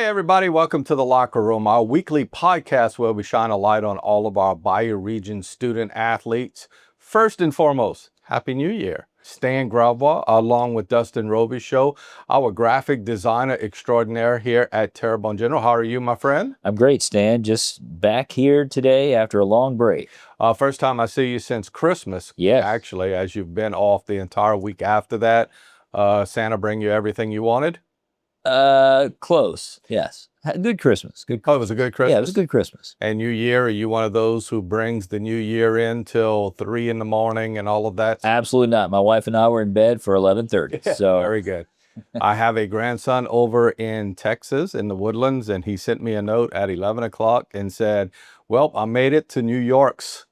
Hi, everybody. Welcome to The Locker Room, our weekly podcast where we shine a light on all of our Bayou region student athletes. First and foremost, Happy New Year. Stan Gravois, along with Stan Gravois show, our graphic designer extraordinaire here at Terrebonne General. How are you, my friend? I'm great, Stan. Just back here today after a long break. First time I see you since Christmas, Yes. actually, as you've been off the entire week after that. Santa bring you everything you wanted? Close. Yes. Good Christmas. Good. Oh, it was a good Christmas? Yeah, it was a good Christmas. And New Year, are you one of those who brings the New Year in till 3 in the morning and all of that? Absolutely not. My wife and I were in bed for 11:30. So Very good. I have a grandson over in Texas in the Woodlands, and he sent me a note at 11 o'clock and said, well, I made it to New York's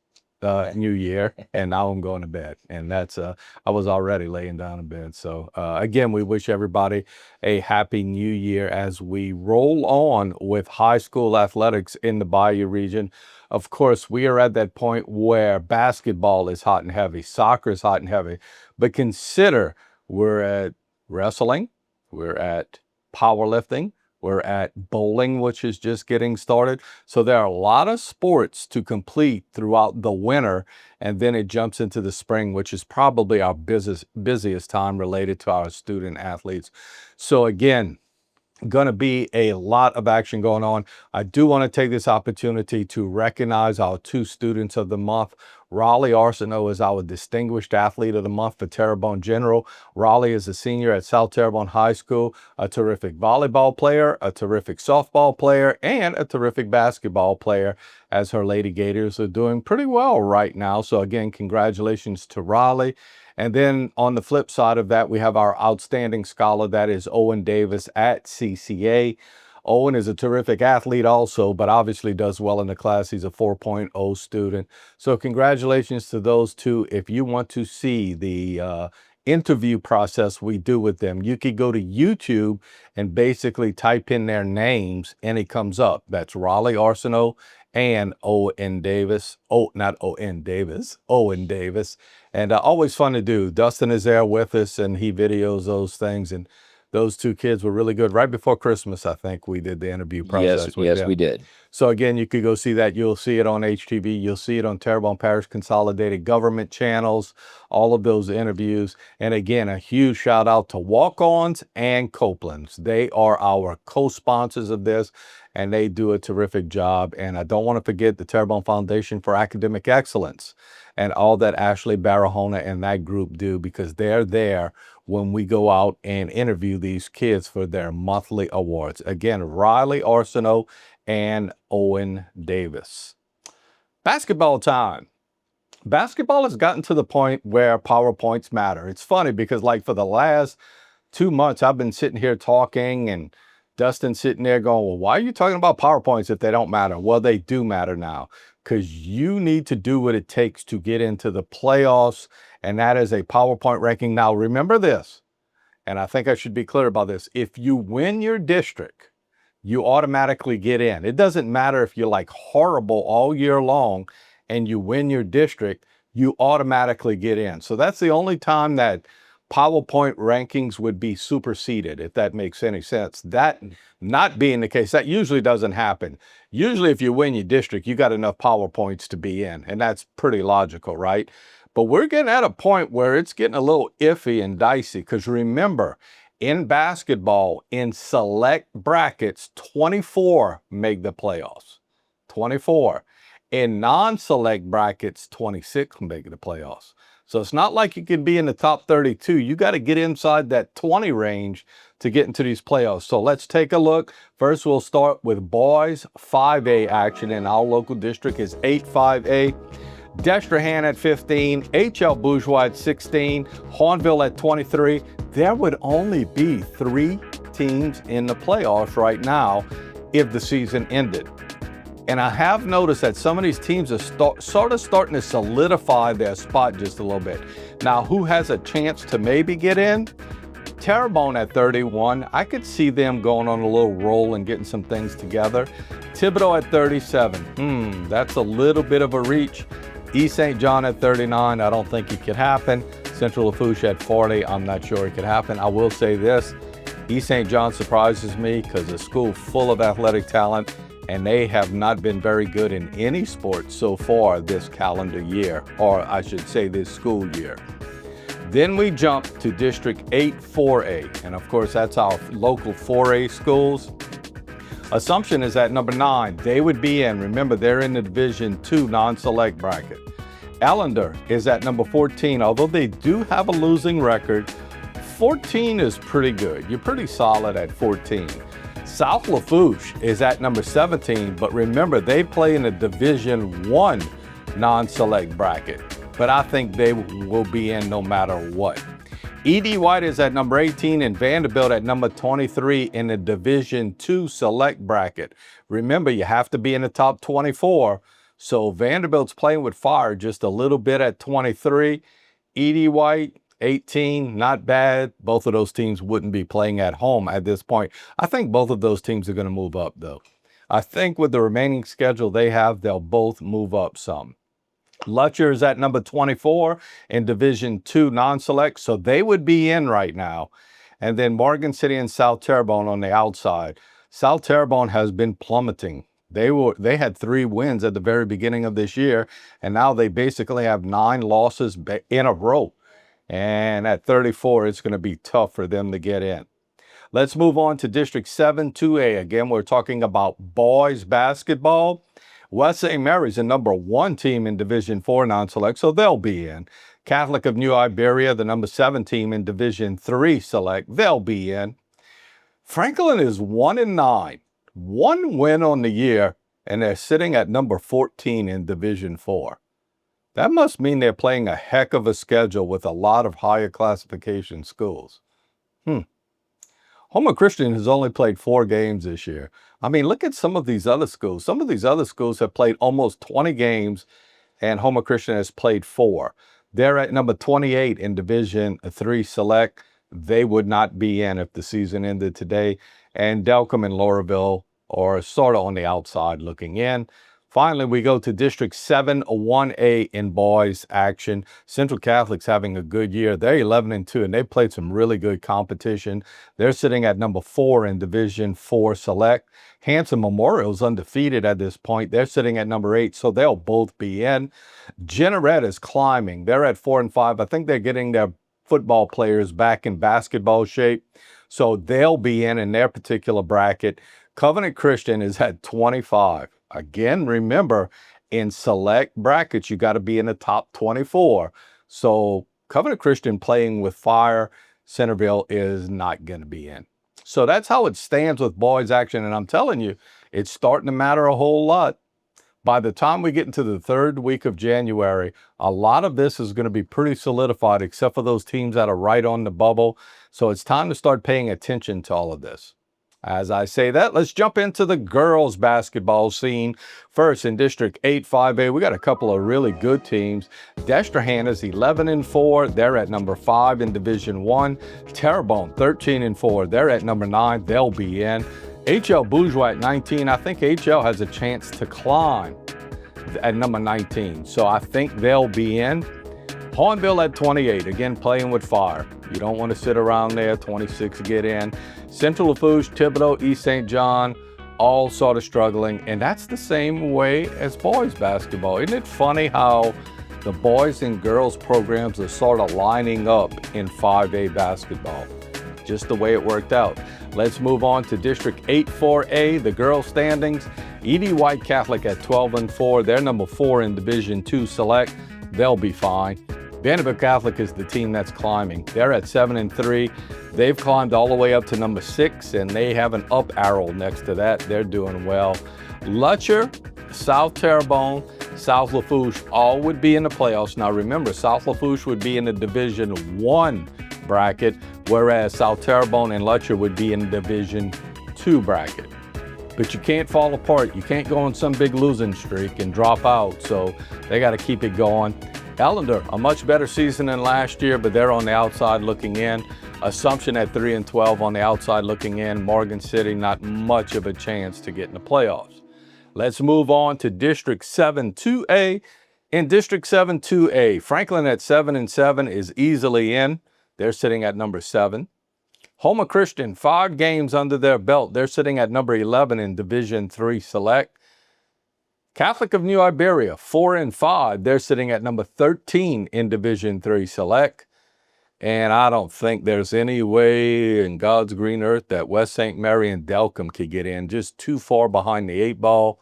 New Year, and now I'm going to bed. And that's, I was already laying down in bed. So again, we wish everybody a happy New Year as we roll on with high school athletics in the Bayou region. Of course, we are at that point where basketball is hot and heavy, soccer is hot and heavy, but consider we're at wrestling, we're at powerlifting, we're at bowling, which is just getting started. So there are a lot of sports to complete throughout the winter, and then it jumps into the spring, which is probably our busiest time related to our student athletes. So again, going to be a lot of action going on. I do want to take this opportunity to recognize our two students of the month. Raleigh Arsenault is our distinguished athlete of the month for Terrebonne General. Raleigh is a senior at South Terrebonne High School, a terrific volleyball player, a terrific softball player, and a terrific basketball player, as her Lady Gators are doing pretty well right now. So again, congratulations to Raleigh. And then on the flip side of that, we have our outstanding scholar, that is Owen Davis at CCA. Owen is a terrific athlete also, but obviously does well in the class. He's a 4.0 student. So congratulations to those two. If you want to see the interview process we do with them, you could go to YouTube and basically type in their names and it comes up. That's Raleigh Arsenault and Owen Davis. Oh, not Owen Davis, Owen Davis. And always fun to do. Dustin is there with us and he videos those things. And those two kids were really good. Right before Christmas, I think we did the interview process with them. Yes, we did. So again, you could go see that. You'll see it on HTV. You'll see it on Terrebonne Parish Consolidated Government channels, all of those interviews. And again, a huge shout out to Walk-Ons and Copeland's. They are our co-sponsors of this, and they do a terrific job. And I don't want to forget the Terrebonne Foundation for Academic Excellence and all that Ashley Barahona and that group do, because they're there when we go out and interview these kids for their monthly awards. Again, Raleigh Arsenault and Owen Davis. Basketball time. Basketball has gotten to the point where PowerPoints matter. It's funny because like for the last 2 months, I've been sitting here talking and Dustin sitting there going, well, why are you talking about PowerPoints if they don't matter? Well, they do matter now, because you need to do what it takes to get into the playoffs, and that is a PowerPoint ranking. Now, remember this, and I think I should be clear about this. If you win your district, you automatically get in. It doesn't matter if you're like horrible all year long and you win your district, you automatically get in. So that's the only time that PowerPoint rankings would be superseded, if that makes any sense. That not being the case, that usually doesn't happen. Usually if you win your district, you got enough PowerPoints to be in, and that's pretty logical, right? But we're getting at a point where it's getting a little iffy and dicey, because remember, in basketball, in select brackets, 24 make the playoffs. 24. In non-select brackets, 26 make the playoffs. So it's not like you can be in the top 32. You got to get inside that 20 range to get into these playoffs. So let's take a look. First, we'll start with boys 5A action in our local district is 8-5A. Destrehan at 15, H.L. Bourgeois at 16, Hornville at 23. There would only be 3 teams in the playoffs right now if the season ended. And I have noticed that some of these teams are sort of starting to solidify their spot just a little bit. Now, who has a chance to maybe get in? Terrebonne at 31. I could see them going on a little roll and getting some things together. Thibodaux at 37. That's a little bit of a reach. East St. John at 39. I don't think it could happen. Central Lafourche at 40. I'm not sure it could happen. I will say this. East St. John surprises me because it's a school full of athletic talent, and they have not been very good in any sport so far this calendar year, or I should say this school year. Then we jump to District 8 4A, and of course that's our local 4A schools. Assumption is at number 9. They would be in. Remember, they're in the Division 2 non-select bracket. Ellender is at number 14. Although they do have a losing record, 14 is pretty good. You're pretty solid at 14. South Lafourche is at number 17, but remember, they play in a Division 1 non-select bracket. But I think they will be in no matter what. E.D. White is at number 18 and Vanderbilt at number 23 in the Division 2 select bracket. Remember, you have to be in the top 24. So Vanderbilt's playing with fire just a little bit at 23. E.D. White, 18, not bad. Both of those teams wouldn't be playing at home at this point. I think both of those teams are going to move up, though. I think with the remaining schedule they have, they'll both move up some. Lutcher is at number 24 in Division 2 non-select, so they would be in right now. And then Morgan City and South Terrebonne on the outside. South Terrebonne has been plummeting. They had 3 wins at the very beginning of this year, and now they basically have 9 losses in a row. And at 34, it's going to be tough for them to get in. Let's move on to District 7 2A. Again, we're talking about boys basketball. West St. Mary's the number 1 team in Division 4 non-select, so they'll be in. Catholic of New Iberia, the number 7 team in Division 3 select, they'll be in. Franklin is 1-9, 1 win on the year, and they're sitting at number 14 in Division 4. That must mean they're playing a heck of a schedule with a lot of higher classification schools. Homer Christian has only played 4 games this year. I mean, look at some of these other schools. Some of these other schools have played almost 20 games, and Homer Christian has played 4. They're at number 28 in Division 3 Select. They would not be in if the season ended today. And Delcom and Laurelville are sort of on the outside looking in. Finally, we go to District 7 1A in boys action. Central Catholic's having a good year. They're 11-2, and they played some really good competition. They're sitting at number 4 in Division 4 Select. Hanson Memorial's undefeated at this point. They're sitting at number 8, so they'll both be in. Jeanneret is climbing. They're at 4-5. I think they're getting their football players back in basketball shape, so they'll be in their particular bracket. Covenant Christian is at 25. Again, remember, in select brackets, you got to be in the top 24. So Covenant Christian playing with fire, Centerville is not going to be in. So that's how it stands with boys action. And I'm telling you, it's starting to matter a whole lot. By the time we get into the 3rd week of January, a lot of this is going to be pretty solidified, except for those teams that are right on the bubble. So it's time to start paying attention to all of this. As I say that, let's jump into the girls basketball scene. First, in District 8 5A, we got a couple of really good teams. Destrehan is 11-4. They're at number 5 in Division 1. Terrebonne, 13-4. They're at number 9. They'll be in. HL Bourgeois at 19. I think HL has a chance to climb at number 19. So I think they'll be in. Hornville at 28, again playing with fire. You don't want to sit around there. 26 to get in. Central Lafourche, Thibodaux, East St. John, all sort of struggling. And that's the same way as boys basketball. Isn't it funny how the boys and girls programs are sort of lining up in 5A basketball? Just the way it worked out. Let's move on to District 8 4A, the girls standings. E.D. White Catholic at 12-4. They're number 4 in Division 2 Select. They'll be fine. Vanderbilt Catholic is the team that's climbing. They're at 7-3. They've climbed all the way up to number 6, and they have an up arrow next to that. They're doing well. Lutcher, South Terrebonne, South Lafourche all would be in the playoffs. Now remember, South Lafourche would be in the Division 1 bracket, whereas South Terrebonne and Lutcher would be in the Division 2 bracket. But you can't fall apart. You can't go on some big losing streak and drop out, so they got to keep it going. Ellender, a much better season than last year, but they're on the outside looking in. Assumption at 3-12 on the outside looking in. Morgan City, not much of a chance to get in the playoffs. Let's move on to District 7 2A. In District 7 2A, Franklin at 7-7 is easily in. They're sitting at number 7. Houma Christian, 5 games under their belt. They're sitting at number 11 in Division III Select. Catholic of New Iberia, 4-5. They're sitting at number 13 in Division III Select. And I don't think there's any way in God's green earth that West St. Mary and Delcom could get in. Just too far behind the 8 ball.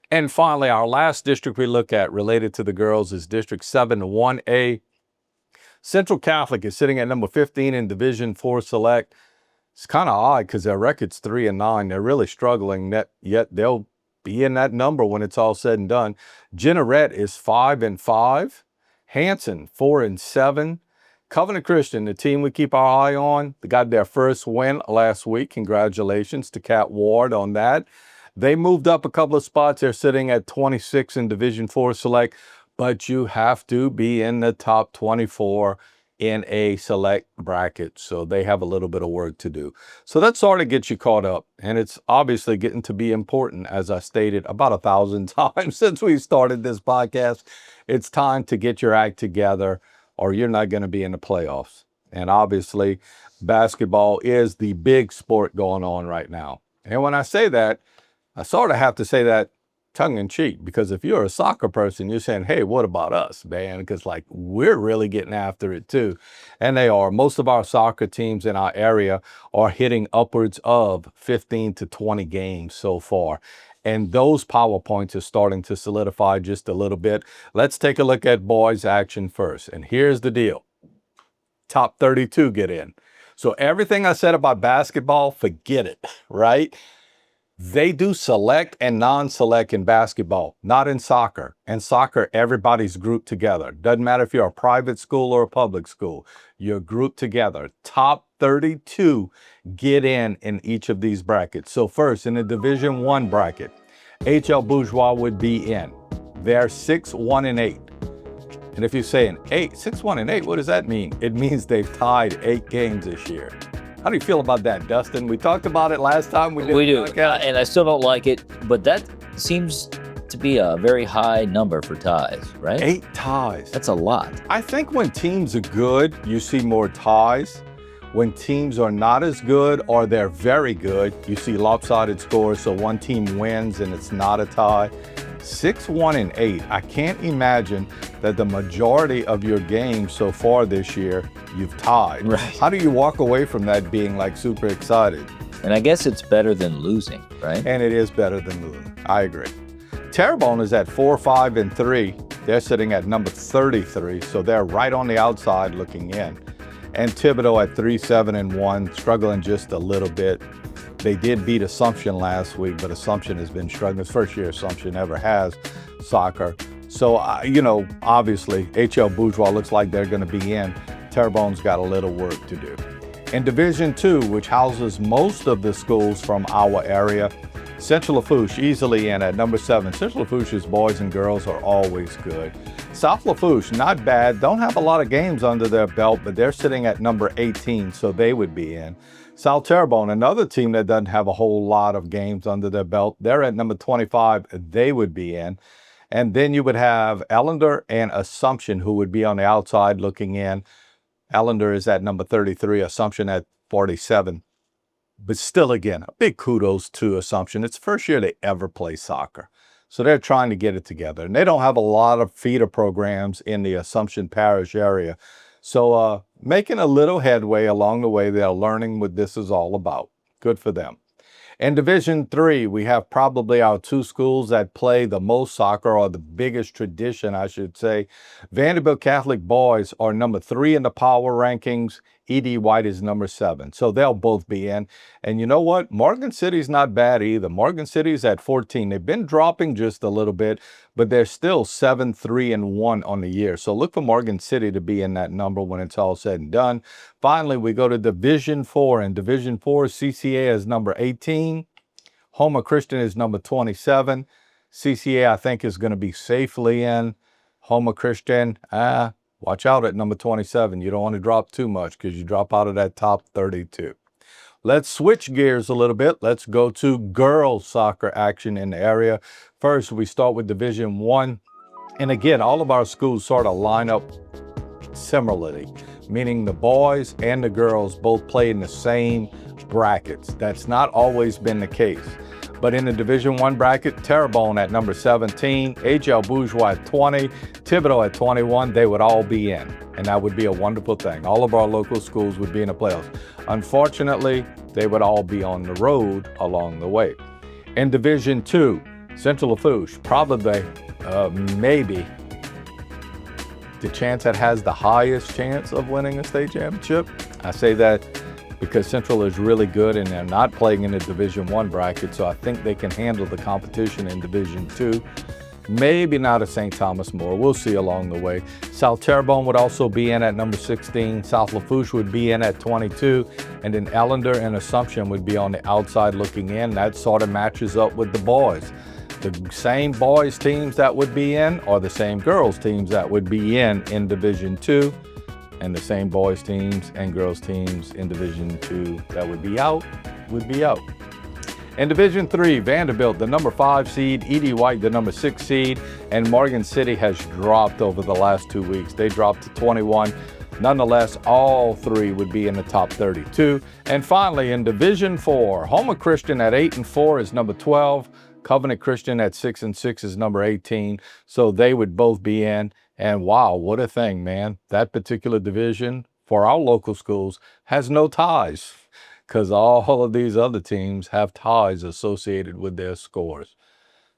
And finally, our last district we look at related to the girls is District 7 1A. Central Catholic is sitting at number 15 in Division IV Select. It's kind of odd because their record's 3-9. They're really struggling, yet they'll be in that number when it's all said and done. Jeanerette is 5-5. Hanson, 4-7. Covenant Christian, the team we keep our eye on, they got their first win last week. Congratulations to Cat Ward on that. They moved up a couple of spots. They're sitting at 26 in Division IV Select, but you have to be in the top 24 in a select bracket. So they have a little bit of work to do. So that sort of gets you caught up. And it's obviously getting to be important, as I stated about 1,000 times since we started this podcast. It's time to get your act together, or you're not going to be in the playoffs. And obviously, basketball is the big sport going on right now. And when I say that, I sort of have to say that tongue-in-cheek, because if you're a soccer person, you're saying, hey, what about us, man? Because, like, we're really getting after it, too. And they are. Most of our soccer teams in our area are hitting upwards of 15 to 20 games so far. And those PowerPoints are starting to solidify just a little bit. Let's take a look at boys action first. And here's the deal. Top 32 get in. So everything I said about basketball, forget it, right? They do select and non-select in basketball, not in soccer. In soccer, everybody's grouped together. Doesn't matter if you're a private school or a public school. You're grouped together. Top 32 get in each of these brackets. So first, in the Division I bracket, HL Bourgeois would be in. They're 6-1-8. And if you're saying 6-1-8, what does that mean? It means they've tied 8 games this year. How do you feel about that, Dustin? We talked about it last time we did. We do, and I still don't like it, but that seems to be a very high number for ties, right? 8 ties. That's a lot. I think when teams are good, you see more ties. When teams are not as good or they're very good, you see lopsided scores, so one team wins and it's not a tie. 6-1-8. I can't imagine that the majority of your games so far this year you've tied. Right. How do you walk away from that being like super excited? And I guess it's better than losing, right? And it is better than losing. I agree. Terrebonne is at 4-5-3. They're sitting at number 33, so they're right on the outside looking in. And Thibodaux at 3-7-1, struggling just a little bit. They did beat Assumption last week, but Assumption has been struggling. It's the first year Assumption ever has soccer. So, obviously, HL Bourgeois looks like they're going to be in. Terrebonne's got a little work to do. In Division II, which houses most of the schools from our area, Central Lafourche easily in at number 7. Central Lafourche's boys and girls are always good. South Lafourche, not bad. Don't have a lot of games under their belt, but they're sitting at number 18, so they would be in. South Terrebonne, another team that doesn't have a whole lot of games under their belt, they're at number 25. They would be in. And then you would have Ellender and Assumption, who would be on the outside looking in. Ellender is at number 33, Assumption at 47. But still, again, a big kudos to Assumption. It's the first year they ever play soccer. So they're trying to get it together. And they don't have a lot of feeder programs in the Assumption Parish area. So making a little headway along the way. They're learning what this is all about. Good for them. In Division III, we have probably our 2 schools that play the most soccer, or the biggest tradition, I should say. Vanderbilt Catholic boys are number 3 in the power rankings. E.D. White is number 7. So they'll both be in. And you know what? Morgan City's not bad either. Morgan City's at 14. They've been dropping just a little bit, but they're still 7-3-1 on the year. So look for Morgan City to be in that number when it's all said and done. Finally, we go to Division IV. In Division IV, CCA is number 18. Houma Christian is number 27. CCA, I think, is going to be safely in. Houma Christian, watch out at number 27. You don't want to drop too much because you drop out of that top 32. Let's switch gears a little bit. Let's go to girls soccer action in the area. First, we start with Division I. And again, all of our schools sort of line up similarly. meaning the boys and the girls both play in the same brackets. That's not always been the case. But in the Division I bracket, Terrebonne at number 17, H.L. Bourgeois at 20, Thibodaux at 21, they would all be in. And that would be a wonderful thing. All of our local schools would be in the playoffs. Unfortunately, they would all be on the road along the way. In Division II, Central Lafourche, probably, maybe, the chance that has the highest chance of winning a state championship. I say that because Central is really good and they're not playing in the Division I bracket, so I think they can handle the competition in Division II. Maybe not at St. Thomas More. We'll see along the way. South Terrebonne would also be in at number 16. South Lafourche would be in at 22. And then Ellender and Assumption would be on the outside looking in. That sort of matches up with the boys. The same boys teams that would be in are the same girls teams that would be in Division II. And the same boys teams and girls teams in Division II that would be out. In Division III, Vanderbilt, the number 5 seed, E.D. White, the number 6 seed, and Morgan City has dropped over the last 2 weeks. They dropped to 21. Nonetheless, all three would be in the top 32. And finally, in Division IV, Houma Christian at 8-4 is number 12. Covenant Christian at 6-6 is number 18. So they would both be in. And wow, what a thing, man. That particular division for our local schools has no ties, because all of these other teams have ties associated with their scores.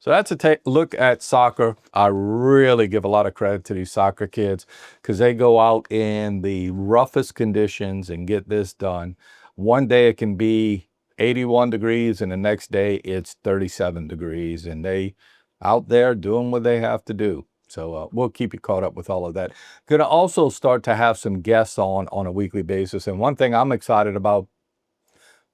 So that's a look at soccer. I really give a lot of credit to these soccer kids because they go out in the roughest conditions and get this done. One day it can be 81 degrees and the next day it's 37 degrees, and they out there doing what they have to do. So we'll keep you caught up with all of that. Going to also start to have some guests on a weekly basis. And one thing I'm excited about,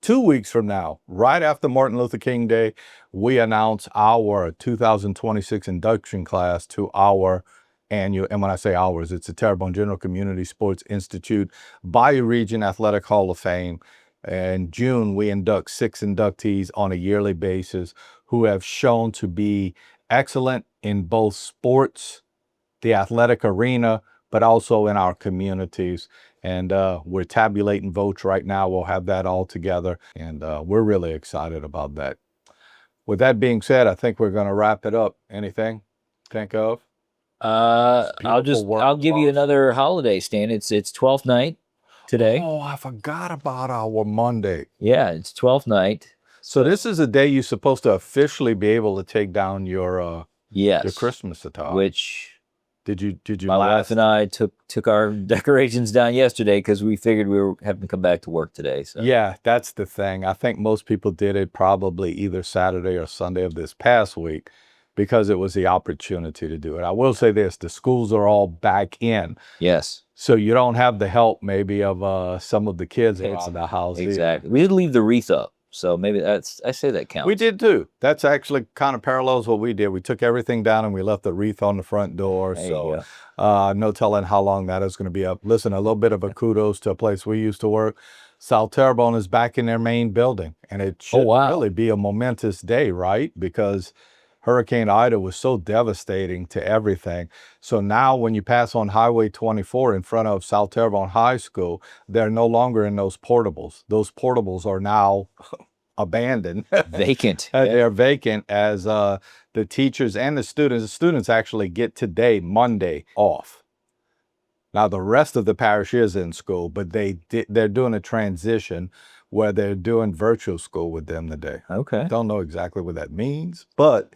2 weeks from now, right after Martin Luther King Day, we announce our 2026 induction class to our annual, and when I say ours, it's the Terrebonne General Community Sports Institute Bayou Region Athletic Hall of Fame. In June, we induct 6 inductees on a yearly basis who have shown to be excellent in both sports, the athletic arena, but also in our communities. And we're tabulating votes right now. We'll have that all together. And we're really excited about that. With that being said, I think we're going to wrap it up. Anything think of? I'll give you another holiday, Stan. It's 12th night today. Oh, I forgot about our Monday. Yeah, it's 12th night. So this is the day you're supposed to officially be able to take down your Christmas attire. Which did you my wife and I took our decorations down yesterday because we figured we were having to come back to work today. So yeah, that's the thing. I think most people did it probably either Saturday or Sunday of this past week because it was the opportunity to do it. I will say this, the schools are all back in. Yes. So you don't have the help maybe of some of the kids around the house. Exactly. We did leave the wreath up. So maybe I say that counts. We did too. That's actually kind of parallels what we did. We took everything down and we left the wreath on the front door. So no telling how long that is going to be up. Listen, a little bit of a kudos to a place we used to work. South Terrebonne is back in their main building. And it should really be a momentous day, right? Because Hurricane Ida was so devastating to everything. So now when you pass on Highway 24 in front of South Terrebonne High School, they're no longer in those portables. Those portables are now abandoned. Vacant. They're vacant as the teachers and the students actually get today, Monday, off. Now the rest of the parish is in school, but they're doing a transition where they're doing virtual school with them today. Okay. Don't know exactly what that means, but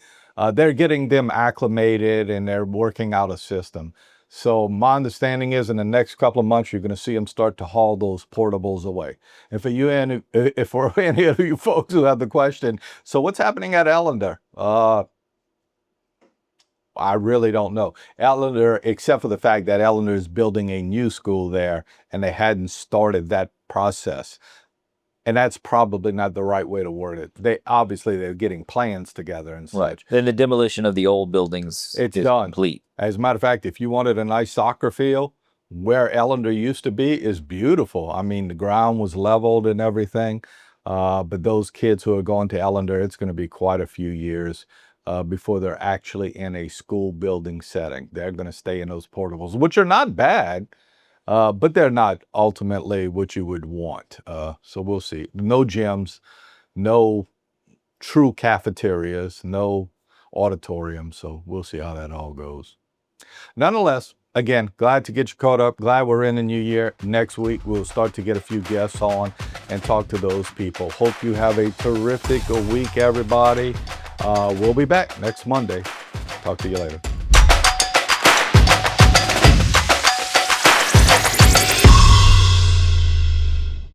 they're getting them acclimated and they're working out a system. So my understanding is in the next couple of months, you're going to see them start to haul those portables away. And for any of you folks who have the question, so what's happening at Ellender? I really don't know. Ellender, except for the fact that Ellender is building a new school there and they hadn't started that process. And that's probably not the right way to word it. They're getting plans together and such. Right. Then the demolition of the old buildings is done. Complete. As a matter of fact, if you wanted a nice soccer field, where Ellender used to be is beautiful. I mean, the ground was leveled and everything. But those kids who are going to Ellender, it's going to be quite a few years before they're actually in a school building setting. They're going to stay in those portables, which are not bad. but they're not ultimately what you would want. So we'll see. No gyms, no true cafeterias, no auditorium. So we'll see how that all goes. Nonetheless, again, glad to get you caught up. Glad we're in the new year. Next week, we'll start to get a few guests on and talk to those people. Hope you have a terrific week, everybody. We'll be back next Monday. Talk to you later.